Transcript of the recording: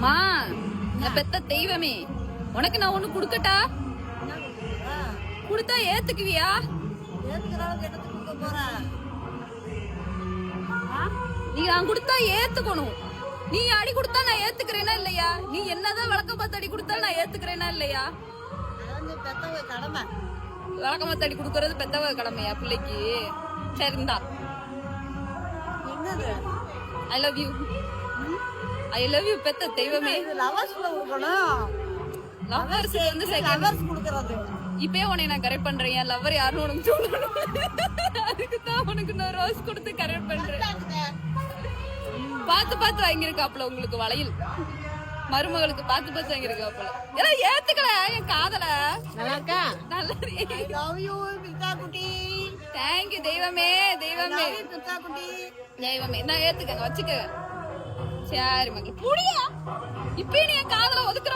மா என் பெத்த தெய்வமே, உனக்கு நான் ஒண்ணு குடுக்கட்டா? குடுத்தா ஏத்துக்குவியா? நீ நான் குடுத்தா ஏத்துக்கணும். நீ அடி குடுத்தா நான் ஏத்துக்கிறேனா இல்லையா? நீ என்னதான் விளக்க பார்த்து அடி குடுத்தா நான் ஏத்துக்கிறேனா இல்லையா? விளக்க பார்த்து அடி குடுக்கறது பெத்தவ கடமையா பிள்ளைக்கு? சரி இந்தா. I love you. I love you பெத்த தெய்வமே. லவ்வர்ஸ் வந்து செகண்ட் குடுக்கறது. இப்பயே உன்னை நான் கரெக்ட் பண்றேன். என் லவ்வர் யாருன்னு உனக்கு சொல்லணும். அதுக்கு தான் உனக்கு நான் ரோஸ் கொடுத்து கரெக்ட் பண்றேன். பார்த்து பார்த்து வாங்கியிருக்காப்புல உங்களுக்கு வளையல். மருமகளுக்கு பார்த்து பார்த்து வாங்கியிருக்காப்புல. ஏன்னா ஏத்துக்கல என் காதல. நல்லா இருக்கா? நல்லா இருக்கு. லவ் யூ பித்தா குட்டி. தேங்க் யூ தெய்வமே, தெய்வமே. பித்தா குட்டி. தெய்வமே நான் ஏத்துக்கங்க வச்சுக்க. சரி மகளே புடியா. இப்பயே நீ என் காதல ஒதுக்குற